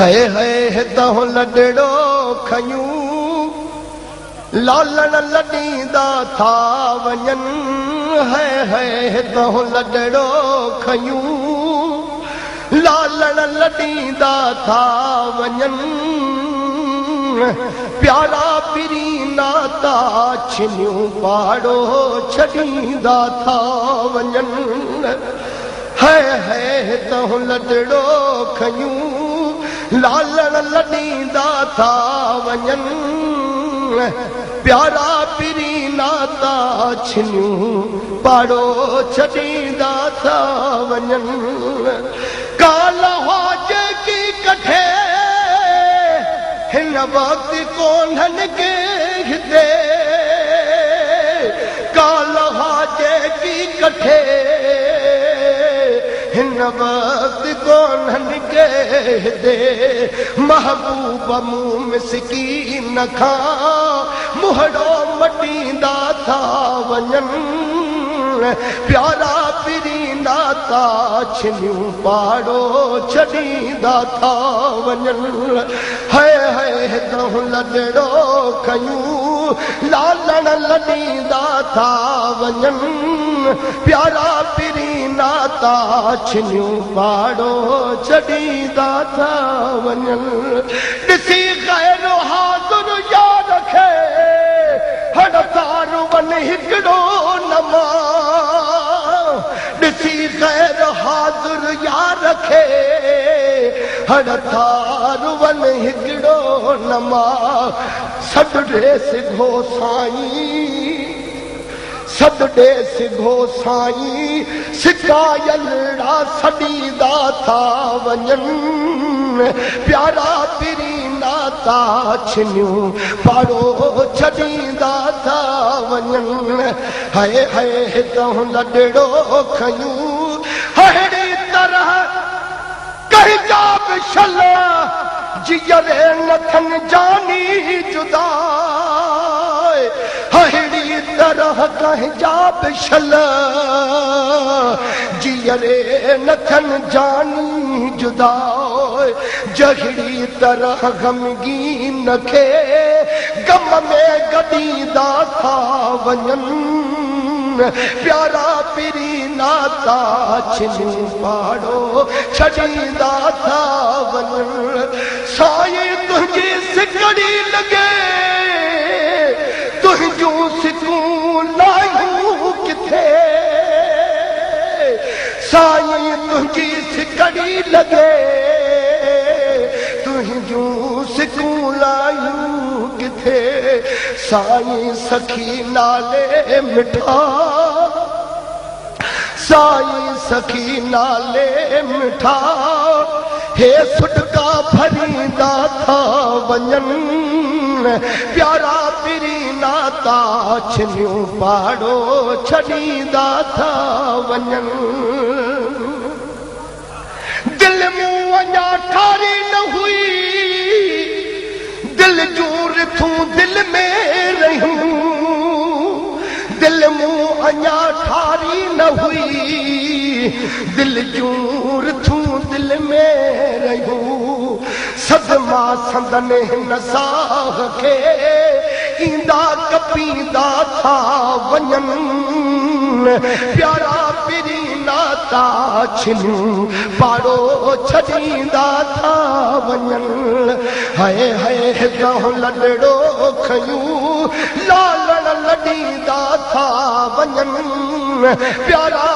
है तहो लडड़ो खयूं लालण लॾींदा था वञन है तहो लडड़ो खयूं लालण लॾींदा था वञन प्यारा पिरीना ता छिनियूं पाड़ो छॾींदा था वञन है तहो लडड़ो खयूं लालण लॾींदा था वञन प्यारा पिरीना ता छिनियूं पाड़ो छॾींदा था वञन काल हाजे की कठे हिन वक्त कोन्हनि के हिते काल हाजे की कठे हिन वक्त कोन्हनि के हिते महबूब मूं मिसकीन खां मुहड़ो मटींदा था वञन प्यारा पिरीना ता छिनियूं पाड़ो छॾींदा था वञन है तहु लडड़ो खयूं लालण लॾींदा था वञन प्यारा पिरीना ता छिनियूं पाड़ो छॾींदा था वञन ॾिसी ग़ैर हाज़ुर याद रखे हड़ तार वन हिकिड़ो नमा ॾिसी ग़ैर हाज़ुर याद रखे हड़ तार वन हिकिड़ो नमा सॾु ॾे सिघो साईं सॾु ॾे सिघो साईं सिकायलड़ा सॾींदा था वञन प्यारा पिरीना ता छिनियूं पाड़ो छॾींदा था वञन है तहु लडड़ो खयूं अहिड़ी तरह कहिजा बि छल जियरे नथनि जानी जुदा अहिड़ी तरह कहिजा बि छल जियरे नथनि जानी जुदा जहिड़ी तरह ग़मगीन खे ग़म में गॾींदा था वञन प्यारा पिरीना ता छिनियूं पाड़ो छॾींदा था वञन साईं तुंहिंजी सिकड़ी लॻे तुंहिंजूं सिकूं लायूं किथे साईं तुंहिंजी सिकड़ी लॻे तुंहिंजूं सिकूं लायूं किथे साईं सखी नाले मिठा साईं सखी नाले मिठा हे सुटका भरींदा था वञन प्यारा पिरीना ता छिनियूं पाड़ो छॾींदा था वञन दिल मूं अञा ठारी न हुई दिल जूं रिथूं दिल में रहियूं दिल मूं अञा ठारी न हुई दिल जूं रिथूं दिल में रहियूं सदमा संदन हिन साह खे ईंदा कपींदा था वञन प्यारा पिरीना ता छिनियूं पाड़ो छॾींदा था वञन है तहु लडड़ो खयूं लालण लॾींदा था वञन प्यारा